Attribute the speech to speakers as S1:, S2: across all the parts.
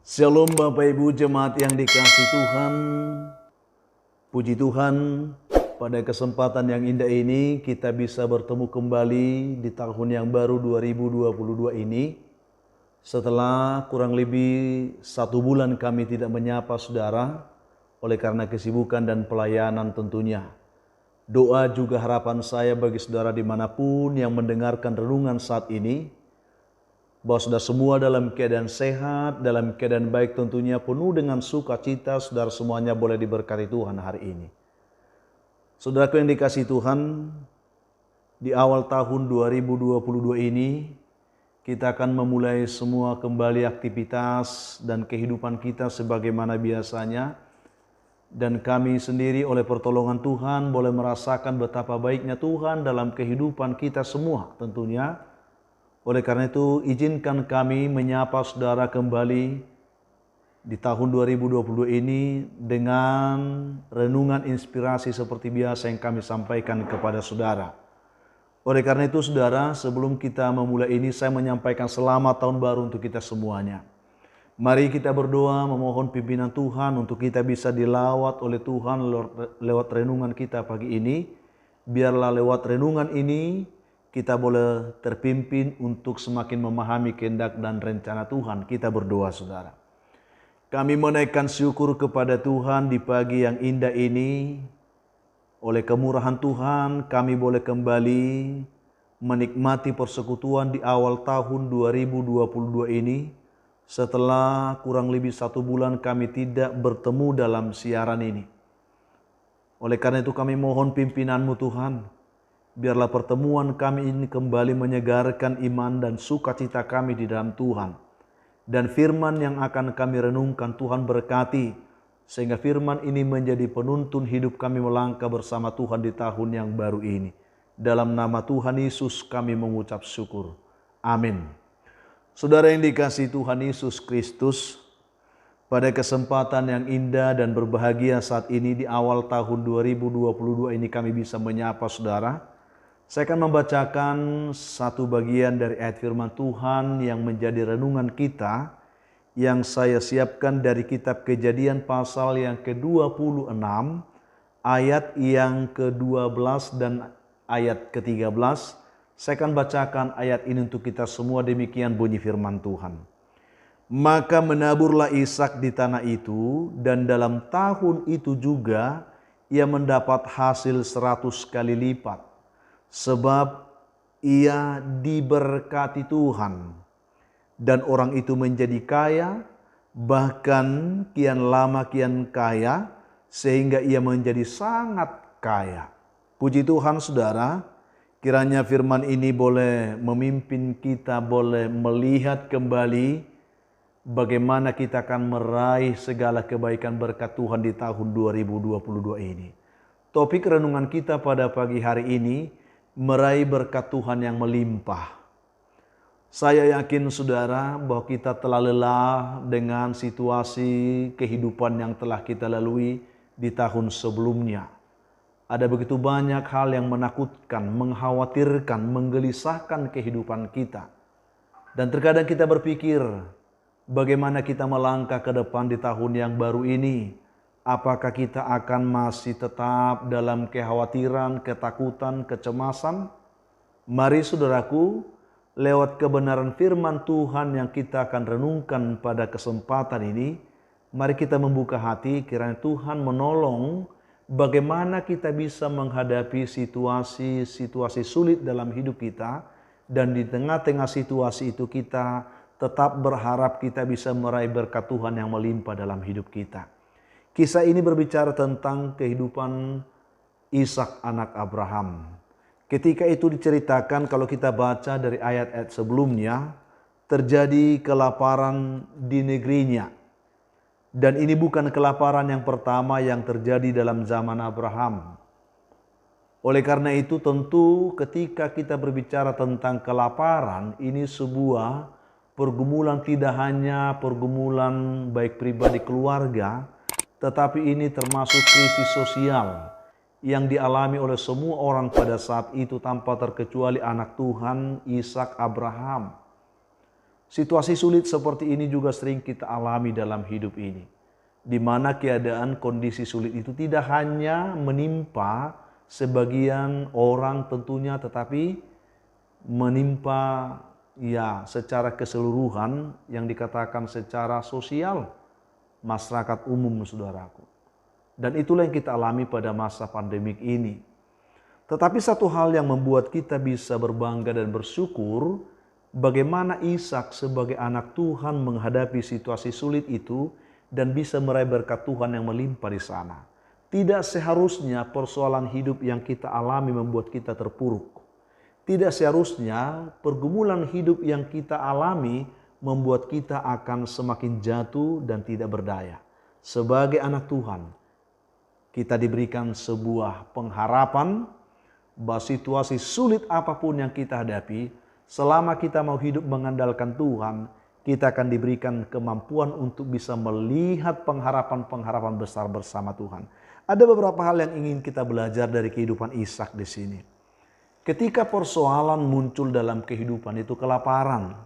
S1: Shalom Bapak Ibu jemaat yang dikasihi Tuhan. Puji Tuhan, pada kesempatan yang indah ini kita bisa bertemu kembali di tahun yang baru 2022 ini. Setelah kurang lebih 1 bulan kami tidak menyapa saudara oleh karena kesibukan dan pelayanan tentunya. Doa juga harapan saya bagi saudara dimanapun yang mendengarkan renungan saat ini, bahwa saudara semua dalam keadaan sehat, dalam keadaan baik tentunya penuh dengan sukacita, saudara semuanya boleh diberkati Tuhan hari ini. Saudaraku yang dikasihi Tuhan, di awal tahun 2022 ini, kita akan memulai semua kembali aktivitas dan kehidupan kita sebagaimana biasanya. Dan kami sendiri oleh pertolongan Tuhan boleh merasakan betapa baiknya Tuhan dalam kehidupan kita semua tentunya. Oleh karena itu, izinkan kami menyapa saudara kembali di tahun 2022 ini dengan renungan inspirasi seperti biasa yang kami sampaikan kepada saudara. Oleh karena itu, saudara, sebelum kita memulai ini, saya menyampaikan selamat tahun baru untuk kita semuanya. Mari kita berdoa memohon pimpinan Tuhan untuk kita bisa dilawat oleh Tuhan lewat renungan kita pagi ini. Biarlah lewat renungan ini, kita boleh terpimpin untuk semakin memahami kehendak dan rencana Tuhan. Kita berdoa saudara. Kami menaikkan syukur kepada Tuhan di pagi yang indah ini. Oleh kemurahan Tuhan kami boleh kembali menikmati persekutuan di awal tahun 2022 ini. Setelah kurang lebih 1 bulan kami tidak bertemu dalam siaran ini. Oleh karena itu kami mohon pimpinan-Mu Tuhan. Biarlah pertemuan kami ini kembali menyegarkan iman dan sukacita kami di dalam Tuhan. Dan firman yang akan kami renungkan Tuhan berkati. Sehingga firman ini menjadi penuntun hidup kami melangkah bersama Tuhan di tahun yang baru ini. Dalam nama Tuhan Yesus kami mengucap syukur. Amin. Saudara yang dikasihi Tuhan Yesus Kristus, pada kesempatan yang indah dan berbahagia saat ini di awal tahun 2022 ini kami bisa menyapa saudara. Saya akan membacakan satu bagian dari ayat firman Tuhan yang menjadi renungan kita yang saya siapkan dari kitab Kejadian pasal yang ke-26 ayat yang ke-12 dan ayat ke-13. Saya akan bacakan ayat ini untuk kita semua, demikian bunyi firman Tuhan. Maka menaburlah Ishak di tanah itu, dan dalam tahun itu juga ia mendapat hasil 100 kali lipat. Sebab ia diberkati Tuhan, dan orang itu menjadi kaya, bahkan kian lama kian kaya, sehingga ia menjadi sangat kaya. Puji Tuhan saudara, kiranya firman ini boleh memimpin kita, boleh melihat kembali bagaimana kita akan meraih segala kebaikan berkat Tuhan di tahun 2022 ini. Topik renungan kita pada pagi hari ini, meraih berkat Tuhan yang melimpah. Saya yakin saudara bahwa kita telah lelah dengan situasi kehidupan yang telah kita lalui di tahun sebelumnya. Ada begitu banyak hal yang menakutkan, mengkhawatirkan, menggelisahkan kehidupan kita. Dan terkadang kita berpikir, bagaimana kita melangkah ke depan di tahun yang baru ini? Apakah kita akan masih tetap dalam kekhawatiran, ketakutan, kecemasan? Mari saudaraku, lewat kebenaran firman Tuhan yang kita akan renungkan pada kesempatan ini, mari kita membuka hati kiranya Tuhan menolong bagaimana kita bisa menghadapi situasi sulit dalam hidup kita, dan di tengah-tengah situasi itu kita tetap berharap kita bisa meraih berkat Tuhan yang melimpah dalam hidup kita. Kisah ini berbicara tentang kehidupan Ishak anak Abraham. Ketika itu diceritakan, kalau kita baca dari ayat-ayat sebelumnya, terjadi kelaparan di negerinya. Dan ini bukan kelaparan yang pertama yang terjadi dalam zaman Abraham. Oleh karena itu tentu ketika kita berbicara tentang kelaparan, ini sebuah pergumulan, tidak hanya pergumulan baik pribadi keluarga, tetapi ini termasuk krisis sosial yang dialami oleh semua orang pada saat itu tanpa terkecuali anak Tuhan Ishak Abraham. Situasi sulit seperti ini juga sering kita alami dalam hidup ini. Di mana keadaan kondisi sulit itu tidak hanya menimpa sebagian orang tentunya, tetapi menimpa secara keseluruhan yang dikatakan secara sosial masyarakat umum, saudaraku. Dan itulah yang kita alami pada masa pandemik ini. Tetapi satu hal yang membuat kita bisa berbangga dan bersyukur, bagaimana Ishak sebagai anak Tuhan menghadapi situasi sulit itu dan bisa meraih berkat Tuhan yang melimpah di sana. Tidak seharusnya persoalan hidup yang kita alami membuat kita terpuruk. Tidak seharusnya pergumulan hidup yang kita alami membuat kita akan semakin jatuh dan tidak berdaya. Sebagai anak Tuhan, kita diberikan sebuah pengharapan bahwa situasi sulit apapun yang kita hadapi, selama kita mau hidup mengandalkan Tuhan, kita akan diberikan kemampuan untuk bisa melihat pengharapan-pengharapan besar bersama Tuhan. Ada beberapa hal yang ingin kita belajar dari kehidupan Ishak di sini. Ketika persoalan muncul dalam kehidupan itu kelaparan,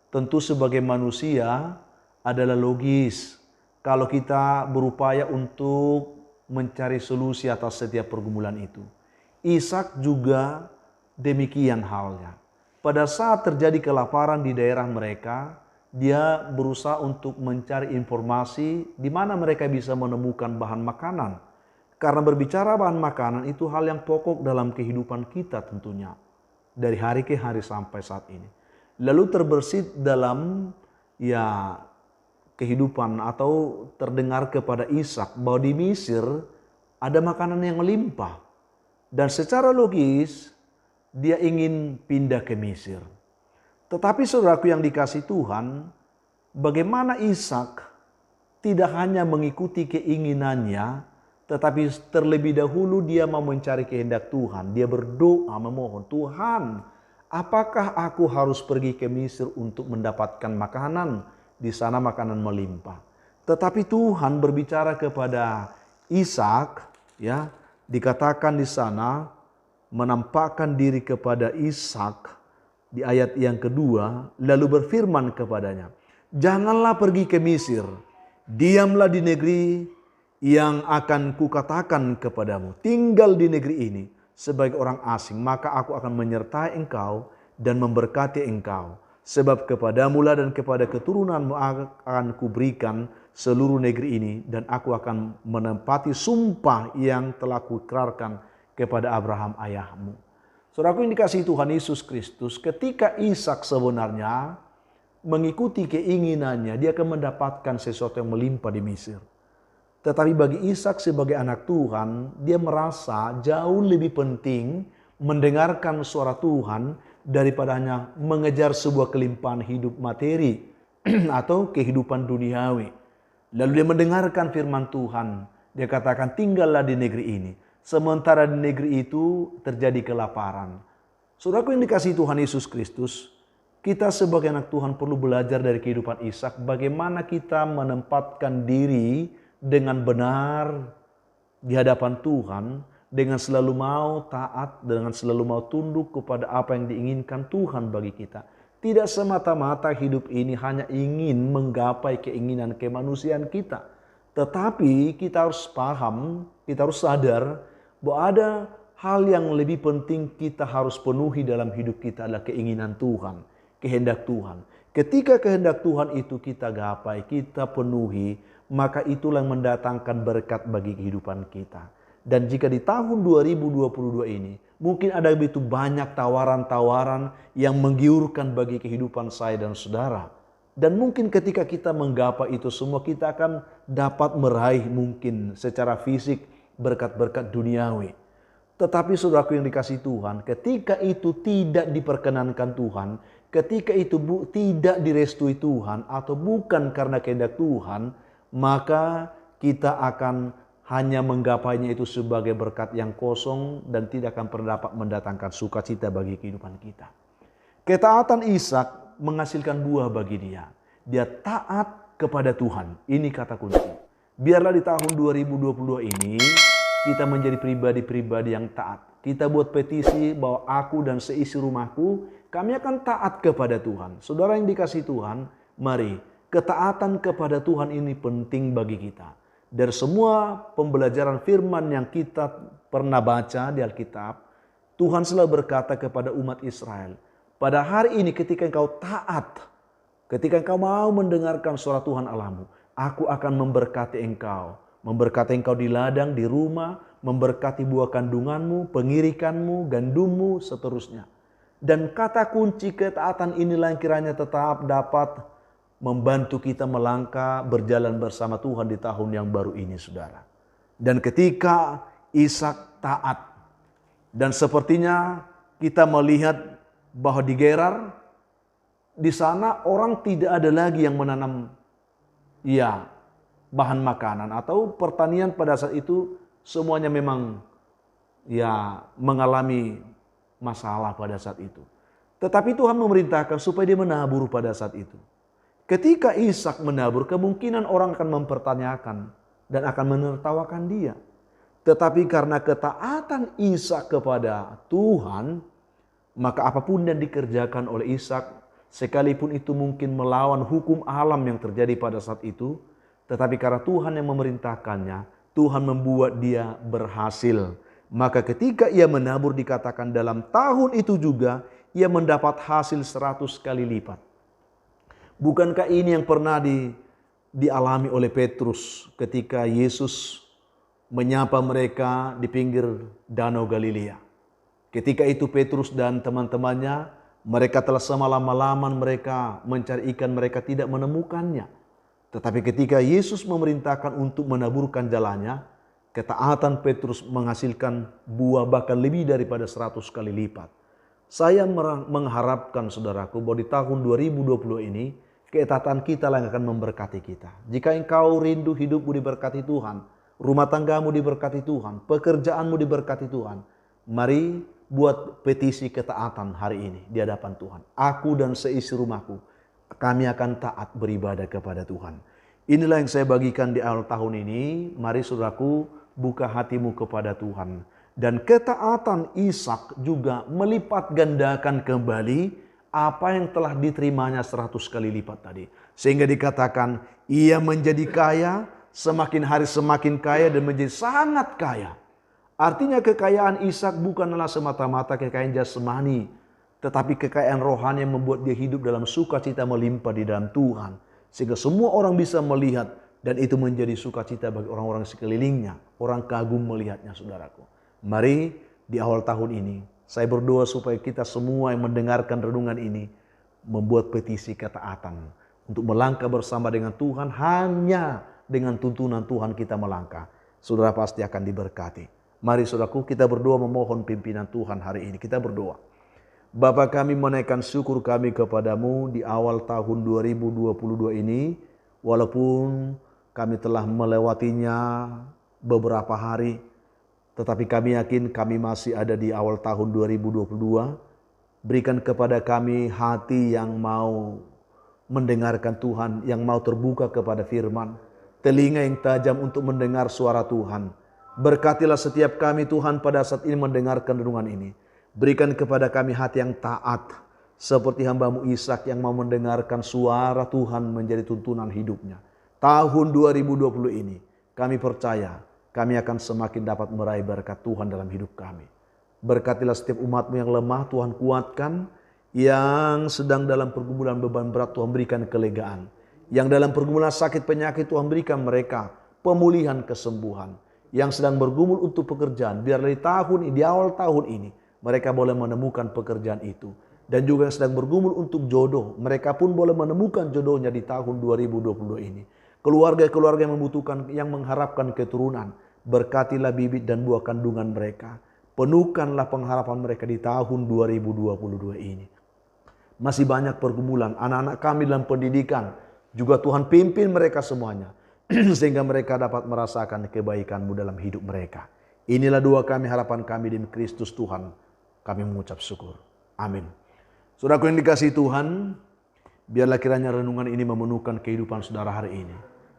S1: tentu sebagai manusia adalah logis kalau kita berupaya untuk mencari solusi atas setiap pergumulan itu. Ishak juga demikian halnya. Pada saat terjadi kelaparan di daerah mereka, dia berusaha untuk mencari informasi di mana mereka bisa menemukan bahan makanan. Karena berbicara bahan makanan itu hal yang pokok dalam kehidupan kita tentunya. Dari hari ke hari sampai saat ini. Lalu terbersit dalam kehidupan atau terdengar kepada Ishak bahwa di Mesir ada makanan yang melimpah. Dan secara logis dia ingin pindah ke Mesir. Tetapi saudaraku yang dikasihi Tuhan, bagaimana Ishak tidak hanya mengikuti keinginannya, tetapi terlebih dahulu dia mau mencari kehendak Tuhan. Dia berdoa memohon, Tuhan, apakah aku harus pergi ke Mesir untuk mendapatkan makanan? Di sana makanan melimpah. Tetapi Tuhan berbicara kepada Ishak, dikatakan di sana menampakkan diri kepada Ishak di ayat yang kedua, lalu berfirman kepadanya, janganlah pergi ke Mesir, diamlah di negeri yang akan kukatakan kepadamu, tinggal di negeri ini sebagai orang asing, maka aku akan menyertai engkau dan memberkati engkau. Sebab kepadamulah dan kepada keturunanmu akan kuberikan seluruh negeri ini, dan aku akan menempati sumpah yang telah kuikrarkan kepada Abraham ayahmu. Saudaraku yang dikasihi Tuhan Yesus Kristus, ketika Ishak sebenarnya mengikuti keinginannya, dia akan mendapatkan sesuatu yang melimpah di Mesir. Tetapi bagi Ishak sebagai anak Tuhan, dia merasa jauh lebih penting mendengarkan suara Tuhan daripada hanya mengejar sebuah kelimpahan hidup materi atau kehidupan duniawi. Lalu dia mendengarkan firman Tuhan. Dia katakan, tinggallah di negeri ini. Sementara di negeri itu terjadi kelaparan. Saudaraku yang dikasihi Tuhan Yesus Kristus, kita sebagai anak Tuhan perlu belajar dari kehidupan Ishak bagaimana kita menempatkan diri dengan benar di hadapan Tuhan, dengan selalu mau taat, dengan selalu mau tunduk kepada apa yang diinginkan Tuhan bagi kita. Tidak semata-mata hidup ini hanya ingin menggapai keinginan kemanusiaan kita. Tetapi kita harus paham, kita harus sadar bahwa ada hal yang lebih penting kita harus penuhi dalam hidup kita adalah keinginan Tuhan, kehendak Tuhan. Ketika kehendak Tuhan itu kita gapai, kita penuhi, maka itulah yang mendatangkan berkat bagi kehidupan kita. Dan jika di tahun 2022 ini mungkin ada begitu banyak tawaran-tawaran yang menggiurkan bagi kehidupan saya dan saudara. Dan mungkin ketika kita menggapai itu semua kita akan dapat meraih mungkin secara fisik berkat-berkat duniawi. Tetapi saudaraku yang dikasihi Tuhan, ketika itu tidak diperkenankan Tuhan, ketika itu tidak direstui Tuhan atau bukan karena kehendak Tuhan, maka kita akan hanya menggapainya itu sebagai berkat yang kosong dan tidak akan pernah dapat mendatangkan sukacita bagi kehidupan kita. Ketaatan Ishak menghasilkan buah bagi dia. Dia taat kepada Tuhan. Ini kata kunci. Biarlah di tahun 2022 ini kita menjadi pribadi-pribadi yang taat. Kita buat petisi bahwa aku dan seisi rumahku, kami akan taat kepada Tuhan. Saudara yang dikasihi Tuhan, mari ketaatan kepada Tuhan ini penting bagi kita. Dari semua pembelajaran firman yang kita pernah baca di Alkitab, Tuhan selalu berkata kepada umat Israel, pada hari ini ketika engkau taat, ketika engkau mau mendengarkan suara Tuhan Allahmu, aku akan memberkati engkau. Memberkati engkau di ladang, di rumah, memberkati buah kandunganmu, pengirikanmu, gandummu, seterusnya. Dan kata kunci ketaatan inilah yang kiranya tetap dapat membantu kita melangkah berjalan bersama Tuhan di tahun yang baru ini, saudara. Dan ketika Ishak taat, dan sepertinya kita melihat bahwa di Gerar, di sana orang tidak ada lagi yang menanam bahan makanan atau pertanian pada saat itu semuanya memang mengalami masalah pada saat itu. Tetapi Tuhan memerintahkan supaya dia menabur pada saat itu. Ketika Ishak menabur, kemungkinan orang akan mempertanyakan dan akan menertawakan dia. Tetapi karena ketaatan Ishak kepada Tuhan, maka apapun yang dikerjakan oleh Ishak, sekalipun itu mungkin melawan hukum alam yang terjadi pada saat itu, tetapi karena Tuhan yang memerintahkannya, Tuhan membuat dia berhasil. Maka ketika ia menabur dikatakan dalam tahun itu juga ia mendapat hasil 100 kali lipat. Bukankah ini yang pernah dialami oleh Petrus ketika Yesus menyapa mereka di pinggir Danau Galilea. Ketika itu Petrus dan teman-temannya, mereka telah semalam-malaman mereka mencari ikan, mereka tidak menemukannya. Tetapi ketika Yesus memerintahkan untuk menaburkan jalannya, ketaatan Petrus menghasilkan buah bahkan lebih daripada 100 kali lipat. Saya mengharapkan saudaraku bahwa di tahun 2020 ini, ketaatan kita lah yang akan memberkati kita. Jika engkau rindu hidupmu diberkati Tuhan, rumah tanggamu diberkati Tuhan, pekerjaanmu diberkati Tuhan, mari buat petisi ketaatan hari ini di hadapan Tuhan. Aku dan seisi rumahku, kami akan taat beribadah kepada Tuhan. Inilah yang saya bagikan di awal tahun ini. Mari saudaraku, buka hatimu kepada Tuhan. Dan ketaatan Ishak juga melipat gandakan kembali apa yang telah diterimanya 100 kali lipat tadi. Sehingga dikatakan ia menjadi kaya, semakin hari semakin kaya dan menjadi sangat kaya. Artinya kekayaan Ishak bukanlah semata-mata kekayaan jasmani, tetapi kekayaan rohani yang membuat dia hidup dalam sukacita melimpah di dalam Tuhan. Sehingga semua orang bisa melihat dan itu menjadi sukacita bagi orang-orang sekelilingnya. Orang kagum melihatnya, saudaraku. Mari di awal tahun ini saya berdoa supaya kita semua yang mendengarkan renungan ini membuat petisi ketaatan untuk melangkah bersama dengan Tuhan. Hanya dengan tuntunan Tuhan kita melangkah, saudara pasti akan diberkati. Mari saudaraku, kita berdoa memohon pimpinan Tuhan hari ini. Kita berdoa. Bapa, kami menaikkan syukur kami kepadamu di awal tahun 2022 ini. Walaupun kami telah melewatinya beberapa hari, tetapi kami yakin kami masih ada di awal tahun 2022. Berikan kepada kami hati yang mau mendengarkan Tuhan, yang mau terbuka kepada firman, telinga yang tajam untuk mendengar suara Tuhan. Berkatilah setiap kami Tuhan pada saat ini mendengarkan renungan ini. Berikan kepada kami hati yang taat, seperti hamba-Mu Ishak yang mau mendengarkan suara Tuhan menjadi tuntunan hidupnya. Tahun 2020 ini kami percaya kami akan semakin dapat meraih berkat Tuhan dalam hidup kami. Berkatilah setiap umat-Mu yang lemah, Tuhan kuatkan. Yang sedang dalam pergumulan beban berat, Tuhan berikan kelegaan. Yang dalam pergumulan sakit penyakit, Tuhan berikan mereka pemulihan kesembuhan. Yang sedang bergumul untuk pekerjaan, biarlah di awal tahun ini mereka boleh menemukan pekerjaan itu. Dan juga yang sedang bergumul untuk jodoh, mereka pun boleh menemukan jodohnya di tahun 2020 ini. Keluarga-keluarga yang membutuhkan, yang mengharapkan keturunan, berkatilah bibit dan buah kandungan mereka. Penuhkanlah pengharapan mereka di tahun 2022 ini. Masih banyak pergumulan, anak-anak kami dalam pendidikan, juga Tuhan pimpin mereka semuanya. Sehingga mereka dapat merasakan kebaikan-Mu dalam hidup mereka. Inilah doa kami, harapan kami di Kristus Tuhan. Kami mengucap syukur. Amin. Saudaraku yang dikasihi Tuhan, biarlah kiranya renungan ini memenuhkan kehidupan saudara hari ini.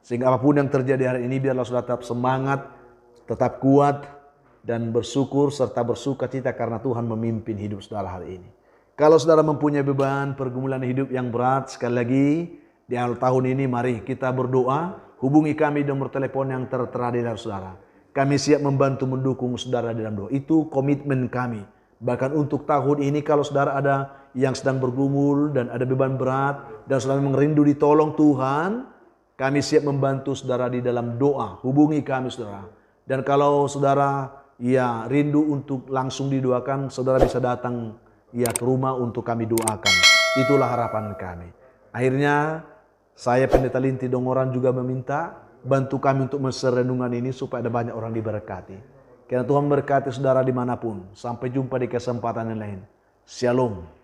S1: Sehingga apapun yang terjadi hari ini, biarlah saudara tetap semangat, tetap kuat, dan bersyukur serta bersuka cita karena Tuhan memimpin hidup saudara hari ini. Kalau saudara mempunyai beban pergumulan hidup yang berat, sekali lagi di awal tahun ini mari kita berdoa. Hubungi kami di nomor telepon yang tertera di layar saudara. Kami siap membantu mendukung saudara dalam doa. Itu komitmen kami. Bahkan untuk tahun ini kalau saudara ada yang sedang bergumul dan ada beban berat dan saudara merindu ditolong Tuhan, kami siap membantu saudara di dalam doa. Hubungi kami saudara. Dan kalau saudara rindu untuk langsung didoakan, saudara bisa datang ke rumah untuk kami doakan. Itulah harapan kami. Akhirnya saya Pendeta Linti Dongoran juga meminta bantu kami untuk renungan ini supaya ada banyak orang diberkati. Kiranya Tuhan berkati saudara dimanapun. Sampai jumpa di kesempatan yang lain. Shalom.